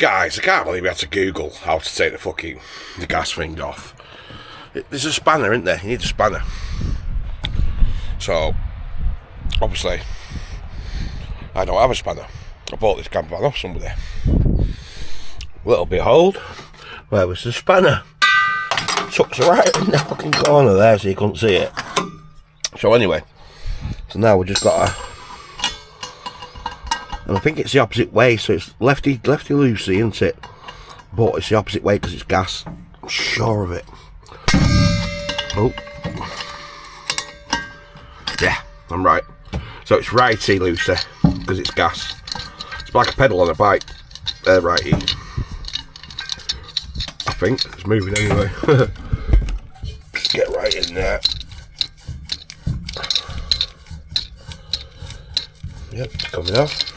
Guys, I can't believe we had to Google how to take the gas thing off. There's a spanner, isn't there? You need a spanner. So, obviously, I don't have a spanner. I bought this camper van off somebody. Little behold, where was the spanner? Tucks right in the fucking corner there so you couldn't see it. So anyway, so now we just got and I think it's the opposite way, so it's lefty loosey, isn't it? But it's the opposite way because it's gas. I'm sure of it. Oh. Yeah, I'm right. So it's righty loosey because it's gas. It's like a pedal on a bike. Righty. I think it's moving anyway. Just get right in there. Yep, it's coming off.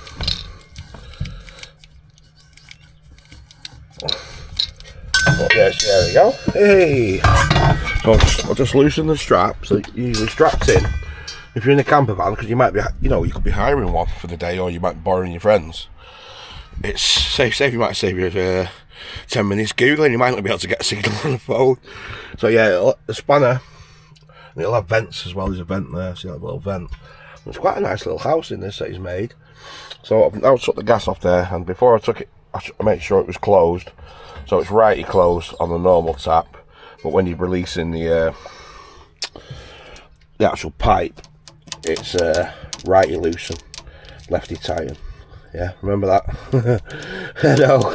Oh, yes, there we go. Hey! So I'll just loosen the strap. So you're usually strapped in if you're in a camper van, because you might be, you could be hiring one for the day, or you might be borrowing your friends. It's safe. You might save you 10 minutes googling. You might not be able to get a signal on the phone. So yeah, the spanner, and it'll have vents as well. There's a vent there. See that little vent? It's quite a nice little house in this that he's made. So I've now took the gas off there, and before I took it, I made sure it was closed. So it's righty closed on the normal tap, but when you're releasing the actual pipe, it's righty loose and lefty tighten. Yeah, remember that? I know.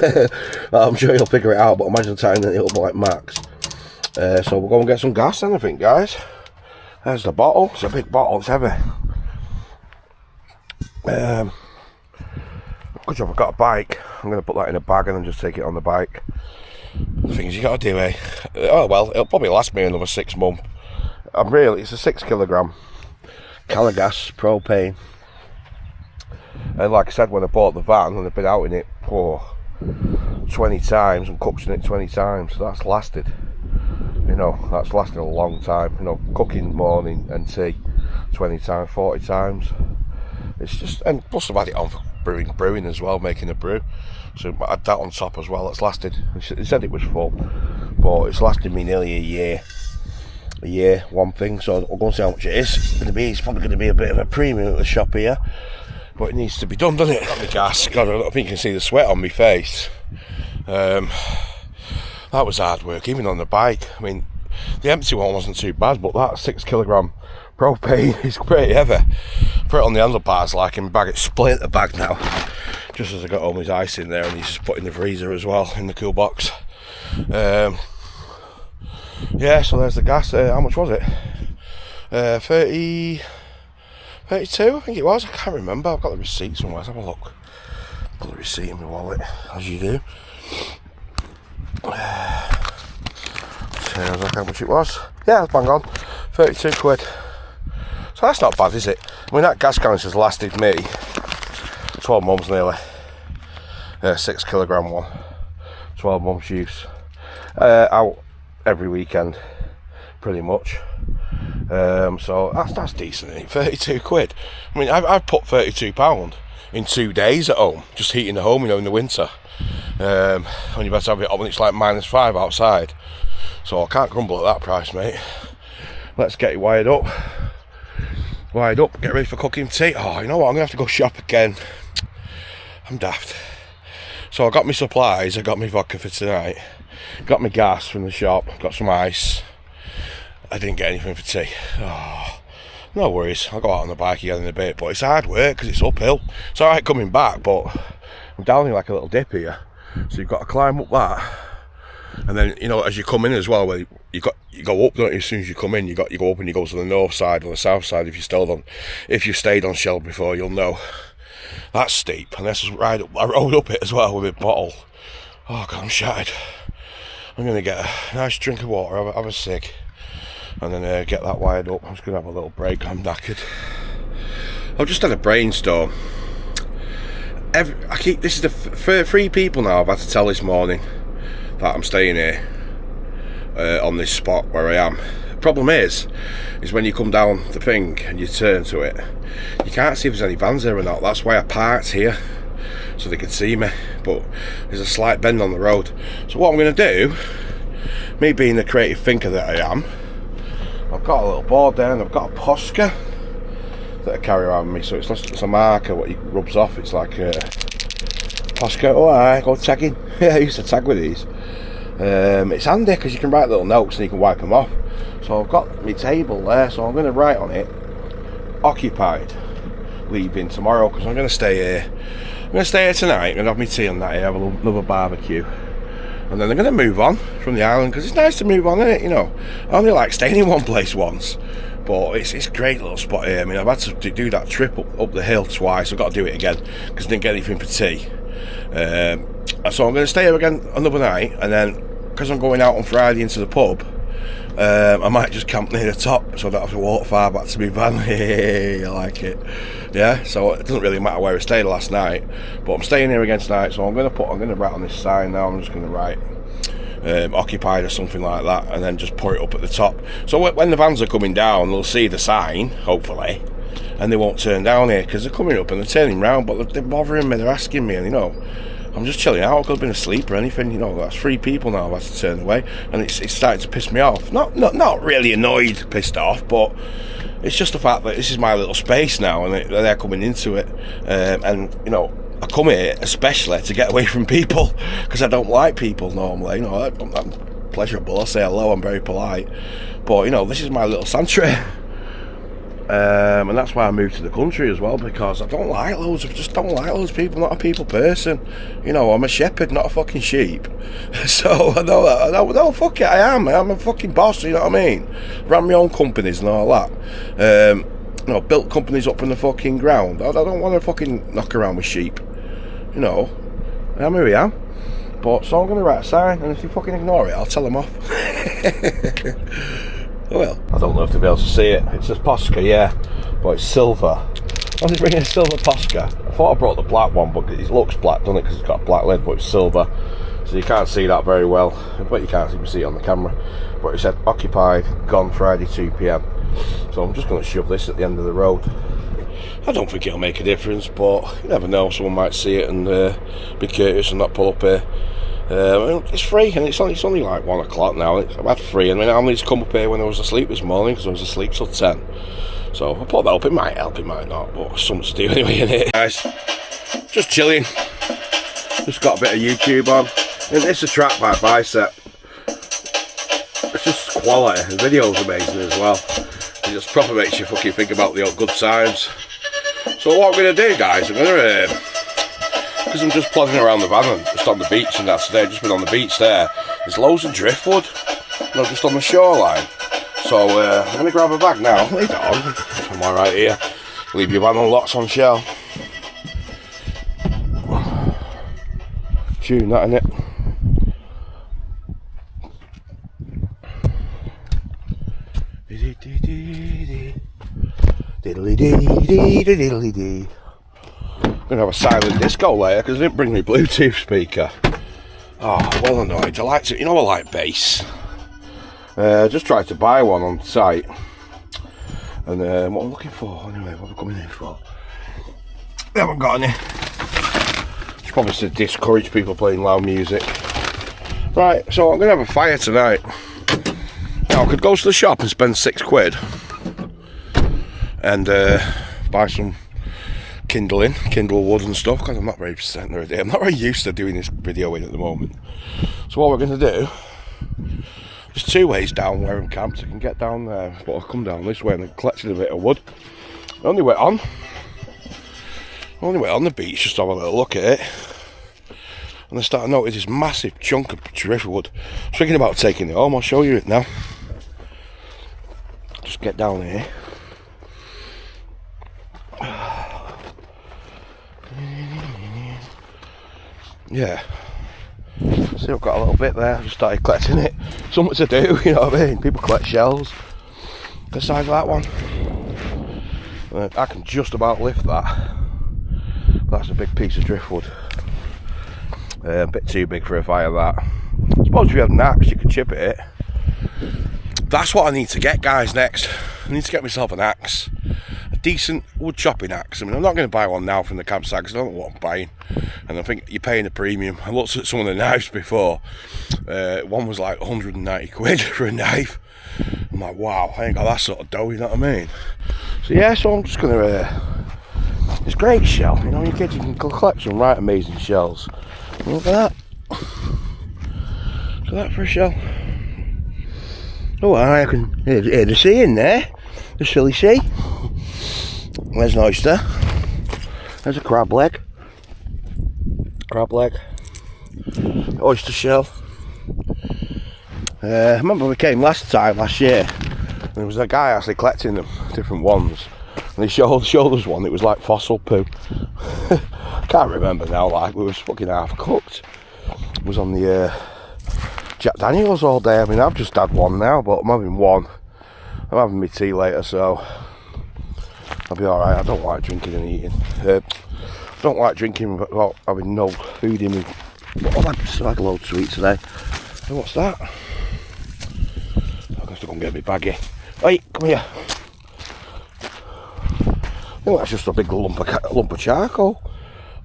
I'm sure you'll figure it out, but imagine tightening it up like Max. So we'll go and get some gas then, I think, guys. There's the bottle. It's a big bottle. It's heavy. Good job I've got a bike. I'm going to put that in a bag and then just take it on the bike. The things you got to do, eh? Oh well, it'll probably last me another 6 months. It's a 6 kilogram can of gas, propane. And like I said, when I bought the van, and I've been out in it 20 times and cooked in it 20 times, so that's lasted. That's lasted a long time. Cooking morning and tea 20 times, 40 times. It's just, and plus I've had it on for brewing as well, making a brew. So I had that on top as well. That's lasted. He said it was full, but it's lasted me nearly a year. One thing. So I'll go and see how much it is. It's going to be. It's probably going to be a bit of a premium at the shop here, but it needs to be done, doesn't it? Got my gas. God, I think you can see the sweat on my face. That was hard work, even on the bike. I mean, the empty one wasn't too bad, but that 6 kilogram propane is pretty heavy. Put it on the handlebars like in my bag. It's split the bag now. Just as I got all my ice in there, and he's just put in the freezer as well, in the cool box. Yeah, so there's the gas. How much was it? 32, I think it was. I can't remember. I've got the receipt somewhere. Let's have a look. Got the receipt in my wallet, as you do. Sounds like how much it was. Yeah, that's bang on. 32 quid. So that's not bad, is it? I mean, that gas canister's lasted me 12 months nearly. 6 kilogram one. 12 months use. Out every weekend, pretty much. So that's decent, isn't it? 32 quid. I mean, I've put £32 in 2 days at home, just heating the home, in the winter. When you better have it on when it's like -5 outside. So I can't grumble at that price, mate. Let's get it wired up. Get ready for cooking tea. Oh, you know what? I'm gonna have to go shop again. I'm daft. So I got my supplies. I got my vodka for tonight. Got my gas from the shop. Got some ice. I didn't get anything for tea. Oh, no worries. I'll go out on the bike again in a bit. But it's hard work because it's uphill. It's alright coming back, but I'm down in like a little dip here. So you've got to climb up that. And then, as you come in as well, where you go up, don't you? As soon as you come in, you go up and you go to the north side or the south side. If you've stayed on Shell before, you'll know that's steep. And this is I rode up it as well with a bottle. Oh God, I'm shattered. I'm gonna get a nice drink of water, have a cig, and then get that wired up. I'm just gonna have a little break. I'm knackered. I've just had a brainstorm. This is the 3 people now I've had to tell this morning that I'm staying here on this spot where I am. The problem is when you come down the thing and you turn to it, you can't see if there's any vans there or not. That's why I parked here. so they can see me, but there's a slight bend on the road. So what I'm going to do, me being the creative thinker that I am, I've got a little board there and I've got a Posca that I carry around with me, so it's a marker what he rubs off. It's like a Posca. Oh, I go tagging. Yeah, I used to tag with these. It's handy because you can write little notes and you can wipe them off. So I've got my table there, so I'm going to write on it, occupied, leaving tomorrow, because I'm going to stay here. I'm going to stay here tonight, I'm going to have my tea on that here, have another barbecue, and then I'm going to move on from the island, because it's nice to move on, isn't it? You know, I only like staying in one place once, but it's a great little spot here. I mean, I've had to do that trip up the hill twice. I've got to do it again because I didn't get anything for tea. So I'm going to stay here again another night, and then because I'm going out on Friday into the pub, I might just camp near the top, so I don't have to walk far back to my van. I like it. Yeah, so it doesn't really matter where I stayed last night, but I'm staying here again tonight. So I'm going to write on this sign now. I'm just going to write occupied or something like that, and then just put it up at the top. So when the vans are coming down, they'll see the sign, hopefully, and they won't turn down here, because they're coming up and they're turning round, but they're bothering me. They're asking me, and you know, I'm just chilling out. I could have been asleep or anything, you know. That's 3 people now I've had to turn away, and it's starting to piss me off. Not really annoyed, pissed off, but it's just the fact that this is my little space now, and they're coming into it, and you know, I come here especially to get away from people, because I don't like people normally. You know, I'm pleasurable. I say hello. I'm very polite, but you know, this is my little sanctuary. And that's why I moved to the country as well, because I just don't like loads of people. Not a people person, you know. I'm a shepherd, not a fucking sheep. So I know that. No, fuck it, I'm a fucking boss. You know what I mean? Ran my own companies and all that. You know, built companies up from the fucking ground. I don't want to fucking knock around with sheep. You know, I'm who I am. But so I'm going to write a sign, and if you fucking ignore it, I'll tell them off. Well, I don't know if they'll be able to see it. It's a Posca, yeah, but it's silver. I was bringing a silver Posca. I thought I brought the black one, but it looks black, doesn't it? Because it's got a black lid, but it's silver, so you can't see that very well. But you can't even see it on the camera. But it said occupied, gone Friday 2 PM. So I'm just going to shove this at the end of the road. I don't think it'll make a difference, but you never know. Someone might see it and be courteous and not pull up here. It's free, and it's only like 1 o'clock now. I've had free, and I normally just come up here when I was asleep this morning, because I was asleep till 10. So I put that up. It might help, it might not, but it's something to do anyway, innit? Guys, just chilling. Just got a bit of YouTube on. And it's a track by Bicep. It's just quality. The video's amazing as well. It just proper makes you fucking think about the old good times. So what I'm going to do, guys, I'm going to... because I'm just plodding around the van and just on the beach, and that's today. I've just been on the beach there. There's loads of driftwood, you know, just on the shoreline. So I'm going to grab a bag now. Hey dog, I'm alright here. Leave your van on lots on shell. Tune that, innit? Diddly dee diddly dee. I'm going to have a silent disco later because I didn't bring my Bluetooth speaker. Oh, well annoyed. I like to, you know, I like bass. Just tried to buy one on site. And what I'm looking for, anyway, what I'm coming in for. They haven't got any. It's probably to discourage people playing loud music. Right, so I'm going to have a fire tonight. Now, I could go to the shop and spend £6 and buy some kindle wood and stuff, because I'm not very used to doing this video in at the moment. So what we're going to do, there's 2 ways down where I'm camped. I can get down there, but I'll come down this way and I collected a bit of wood. I only went on the beach just to have a little look at it, and I started to notice this massive chunk of driftwood. I was thinking about taking it home. I'll show you it now. Just get down here. Yeah, see, I've got a little bit there. I just started collecting it. Something to do, you know what I mean? People collect shells the size of that one. I can just about lift that. That's a big piece of driftwood. A bit too big for a fire, that. I suppose if you have an axe, you could chip at it. That's what I need to get, guys, next. I need to get myself an axe, a decent wood chopping axe. I mean, I'm not going to buy one now from the campsite because I don't know what I'm buying, and I think you're paying a premium. I looked at some of the knives before. One was like 190 quid for a knife. I'm like, wow, I ain't got that sort of dough, you know what I mean? So yeah, so I'm just going to... it's great shell, you know, you can collect some right amazing shells. Look at that. Look at that for a shell. Oh, I can hear the sea in there. The silly sea. There's an oyster. There's a crab leg. Crab leg. Oyster shell. I remember we came last year. And there was a guy actually collecting them, different ones. And he showed us one, it was like fossil poo. Can't remember now, like, we was fucking half cooked. It was on the Jack Daniels all day. I mean, I've just had one now, but I'm having one. I'm having my tea later, so I'll be alright. I don't like drinking and eating. I don't like drinking without having no food in me. But I've had a load of sweets today. Hey, what's that? I'm going to go and get me baggy. Hey, come here. I think that's just a big lump of charcoal.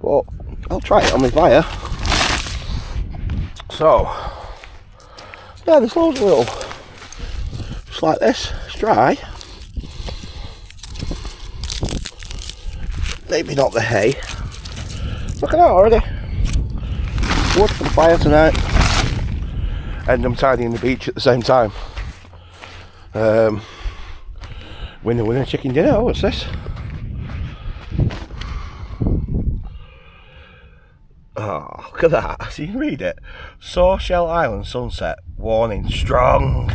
But I'll try it on my fire. So, yeah, there's loads of little, just like this, it's dry. Maybe not the hay. Look at that already. Wood for the fire tonight. And I'm tidying the beach at the same time. Winner chicken dinner. Oh, what's this? Oh, look at that. So you can read it. Sawshell Island sunset. Warning, strong.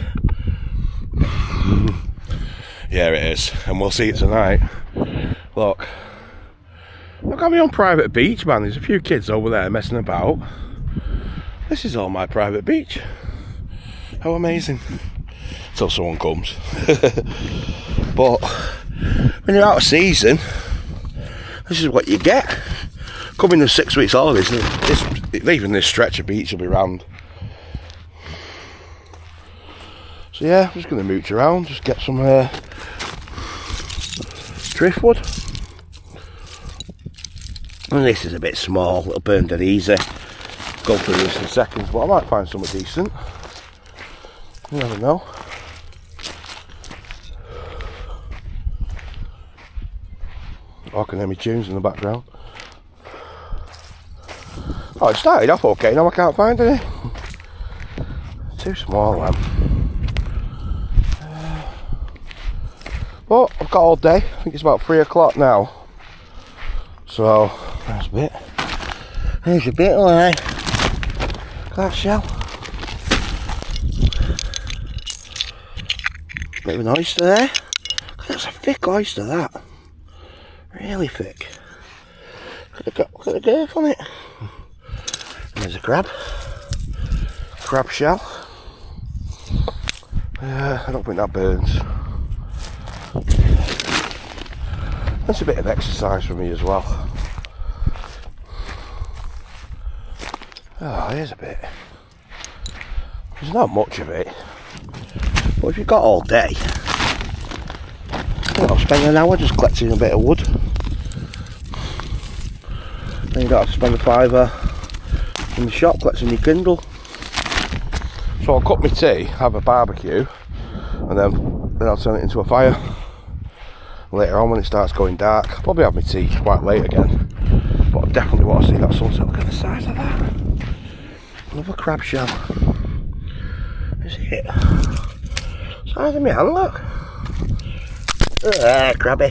Yeah, it is. And we'll see it tonight. Look. Look at me on private beach, man. There's a few kids over there messing about. This is all my private beach. How amazing. Until someone comes. But when you're out of season, this is what you get. Coming to 6 weeks holidays, leaving this stretch of beach will be rammed. So yeah, I'm just going to mooch around, just get some driftwood. And this is a bit small, it'll burn dead easy. Go through this in seconds, but I might find something decent. You never know. I can hear me tunes in the background. Oh, it started off okay, now I can't find any. Too small, man. But I've got all day. I think it's about 3 o'clock now. So, there's a bit. There's a bit, alright. That shell. Bit of an oyster there. That's a thick oyster, that. Really thick. Look at the girth on it. And there's a crab shell. I don't think that burns. That's a bit of exercise for me as well. Oh, here's a bit. There's not much of it, but if you've got all day, I'll spend an hour just collecting a bit of wood. Then you don't have to spend a £5 in the shop collecting your kindle. So I'll cook my tea, have a barbecue, and then I'll turn it into a fire. Later on when it starts going dark, I'll probably have my tea quite late again. But I definitely want to see that sunset. Look at the size of that. Another crab shell. Is it? Size of my hand, look. Crabby.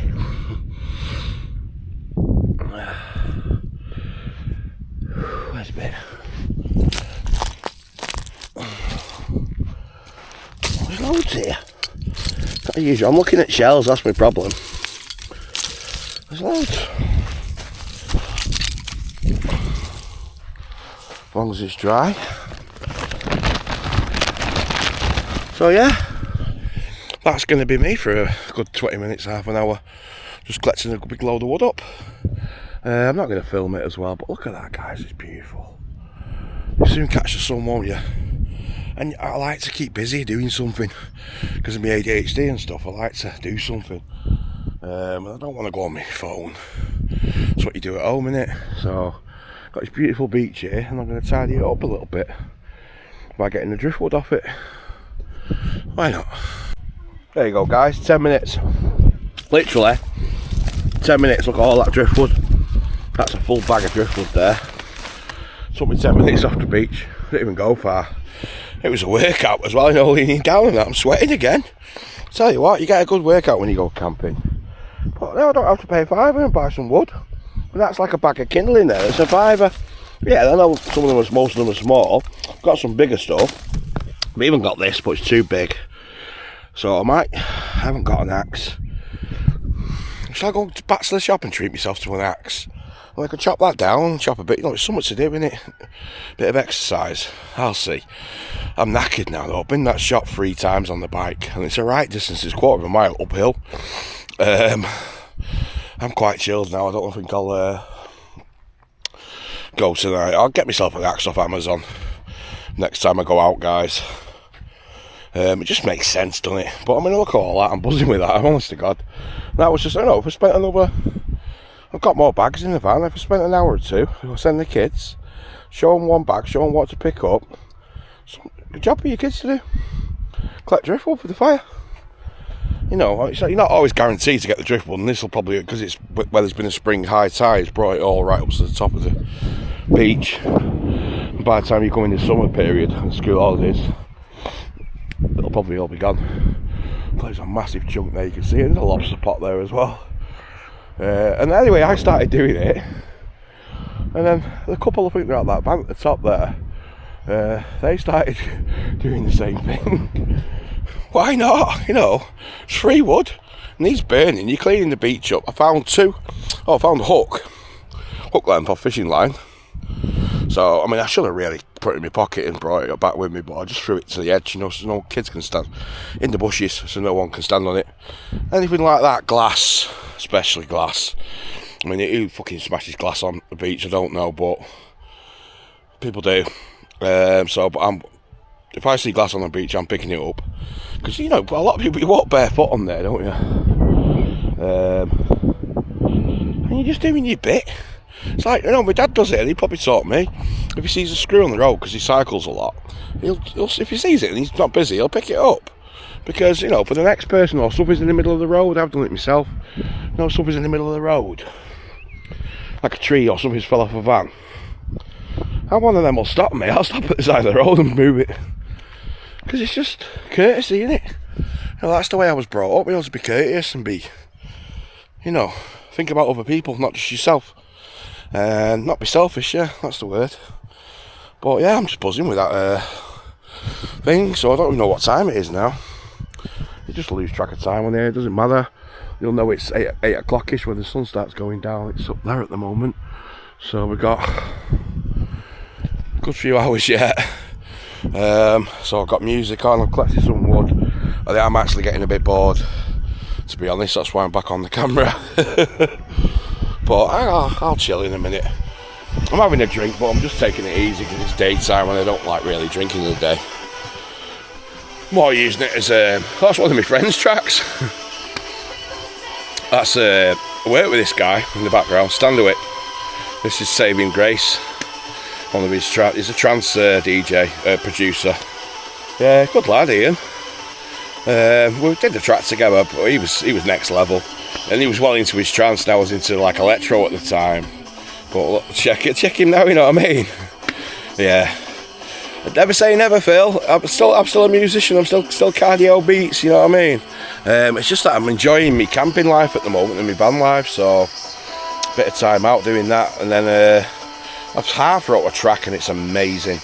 Where's a bit? There's loads here. Not usual. I'm looking at shells, that's my problem. There's loads. As long as it's dry. So yeah, that's going to be me for a good 20 minutes, half an hour, just collecting a big load of wood up. I'm not going to film it as well, but look at that, guys, it's beautiful. You'll soon catch the sun, won't you? And I like to keep busy doing something because of my ADHD and stuff. I like to do something. I don't want to go on my phone. That's what you do at home, innit? So, got this beautiful beach here, and I'm going to tidy it up a little bit by getting the driftwood off it. Why not? There you go, guys, 10 minutes. Literally 10 minutes. Look at all that driftwood. That's a full bag of driftwood there. Took me 10 minutes off the beach. Didn't even go far. It was a workout as well, you know, leaning down and that. I'm sweating again. Tell you what, you get a good workout when you go camping. But now I don't have to pay £5 and buy some wood. And that's like a bag of kindling there. It's a £5. Yeah, I know some of them are, most of them are small. Got some bigger stuff. I've even got this, but it's too big. So I haven't got an axe. Shall I go back to the shop and treat myself to an axe? Well, I could chop that down, chop a bit, you know, it's so much to do, innit? Bit of exercise, I'll see. I'm knackered now though. I've been in that shop 3 times on the bike, and it's a right distance, it's 1/4 mile uphill. I'm quite chilled now. I don't think I'll go tonight. I'll get myself an axe off Amazon next time I go out, guys. It just makes sense, doesn't it? But I mean, look at all that, I'm buzzing with that, I'm honest to God. That was just, I don't know, if I spent another, I've got more bags in the van. If I spent an hour or two, I'll send the kids, show them one bag, show them what to pick up. Good job for your kids to do. Collect driftwood for the fire. You know, it's like you're not always guaranteed to get the driftwood, and this will probably, because it's where there's been a spring high tide, it's brought it all right up to the top of the beach. And by the time you come in the summer period and school holidays, it'll probably all be gone. There's a massive chunk there, you can see it. There's a lobster pot there as well. And anyway, I started doing it, and then the couple, I think they're at that bank at the top there, they started doing the same thing. Why not? You know, it's free wood, needs burning. You're cleaning the beach up. I found I found a hook length off fishing line. So, I mean, I should have really put it in my pocket and brought it back with me, but I just threw it to the edge, you know, so no kids can stand in the bushes, so no one can stand on it. Anything like that, glass, especially glass. I mean, who fucking smashes glass on the beach? I don't know, but people do. But if I see glass on the beach, I'm picking it up, because you know, a lot of people, you walk barefoot on there, don't you? And you're just doing your bit. It's like, you know, my dad does it, and he probably taught me. If he sees a screw on the road, because he cycles a lot, he'll if he sees it and he's not busy, he'll pick it up. Because, you know, for the next person, or something's in the middle of the road, I've done it myself. You know, something's in the middle of the road, like a tree or something's fell off a van, and one of them will stop me. I'll stop at the side of the road and move it. Because it's just courtesy, isn't it? You know, that's the way I was brought up, you know, to be courteous and be, you know, think about other people, not just yourself. And not be selfish, yeah, that's the word. But yeah, I'm just buzzing with that thing, so I don't even know what time it is now. You just lose track of time on there, it doesn't matter. You'll know it's 8 o'clock-ish when the sun starts going down. It's up there at the moment. So we've got a good few hours yet. So I've got music on, I've collected some wood. I think I'm actually getting a bit bored, to be honest, that's why I'm back on the camera. But I'll chill in a minute. I'm having a drink, but I'm just taking it easy because it's daytime and I don't like really drinking in the day. More using it as that's one of my friend's tracks. That's I work with this guy in the background, Standerwick. This is Saving Grace. One of his he's a trance DJ producer. Yeah, good lad, Ian. We did the track together, but he was next level. And he was well into his trance, and I was into like electro at the time. But look, check him now, you know what I mean? Yeah. I'd never say never, Phil. I'm still a musician, I'm still cardio beats, you know what I mean? It's just that I'm enjoying my camping life at the moment and my van life, so a bit of time out doing that. And then I've half wrote a track and it's amazing.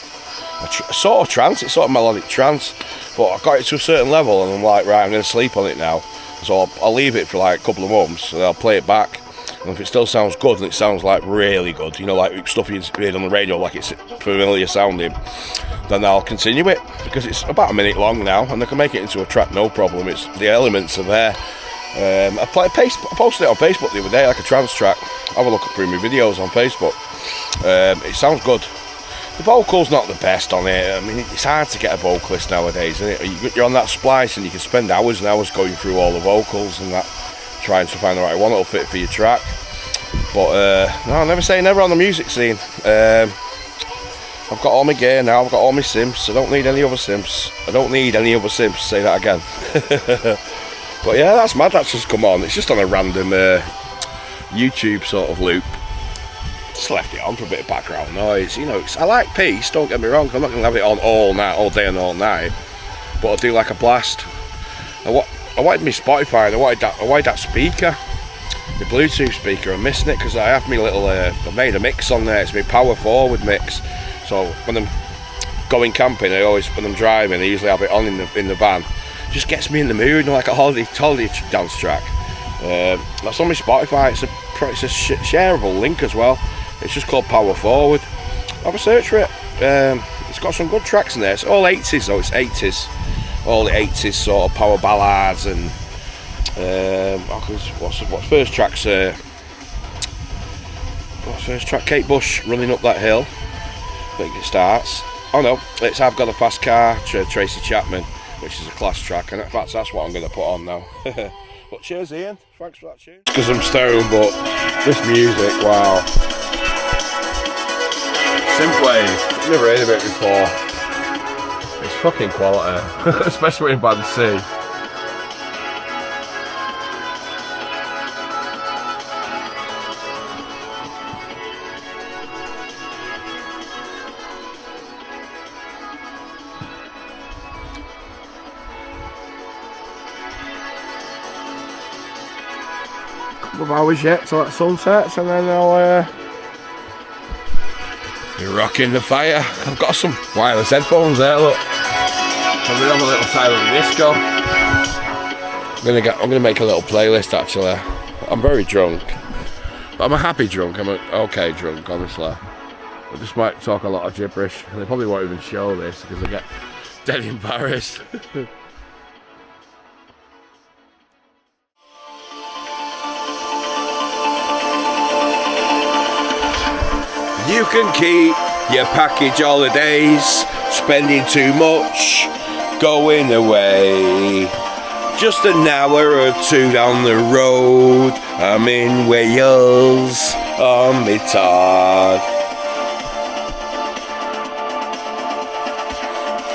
Sort of trance, it's sort of melodic trance, but I got it to a certain level and I'm like, right, I'm going to sleep on it now. So I'll leave it for like a couple of months and I'll play it back, and if it still sounds good and it sounds like really good, you know, like stuff you heard on the radio, like it's familiar sounding, then I'll continue it, because it's about a minute long now and I can make it into a track no problem. It's the elements are there. I posted it on Facebook the other day, like a trance track. Have a look through my videos on Facebook. It sounds good. The vocal's not the best on it. I mean, it's hard to get a vocalist nowadays, isn't it? You're on that splice and you can spend hours and hours going through all the vocals and that, trying to find the right one that'll fit for your track. But no, never say never on the music scene. I've got all my gear now, I've got all my simps, I don't need any other simps. I don't need any other simps, say that again. But yeah, that's mad, that's just come on. It's just on a random YouTube sort of loop. Just left it on for a bit of background noise, you know. I like peace, don't get me wrong, I'm not going to have it on all night, all day and all night. But I'll do like a blast. I wanted my Spotify, I wanted that speaker, the Bluetooth speaker. I'm missing it because I have my little, I made a mix on there, it's my power forward mix. So when I'm going camping, when I'm driving, I usually have it on in the van. It just gets me in the mood, like a holiday dance track. That's on my Spotify. It's a shareable link as well. It's just called Power Forward. Have a search for it. It's got some good tracks in there. It's all 80s though. It's 80s, all the 80s sort of power ballads and what's first track's first track? Kate Bush, Running Up That Hill. I think it starts. Oh no, it's I've Got a Fast Car, Tracy Chapman, which is a class track, and in fact that's what I'm going to put on now. But cheers Ian, thanks for that tune. Because I'm stoned, but this music, wow. Simply, I've never heard of it before. It's fucking quality, especially when by the sea. Couple of hours yet till that sun sets, and then I'll be rocking the fire. I've got some wireless headphones there, look. I'm gonna have a little silent disco. I'm gonna make a little playlist actually. I'm very drunk, but I'm a happy drunk. I'm an okay drunk, honestly. I just might talk a lot of gibberish, and they probably won't even show this because I get dead embarrassed. You can keep your package holidays, spending too much, going away. Just an hour or two down the road, I'm in Wales on my tard.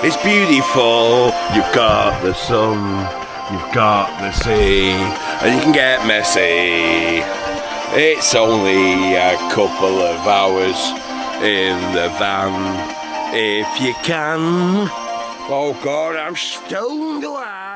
It's beautiful, you've got the sun, you've got the sea, and you can get messy. It's only a couple of hours in the van, if you can. Oh God, I'm stoned alive.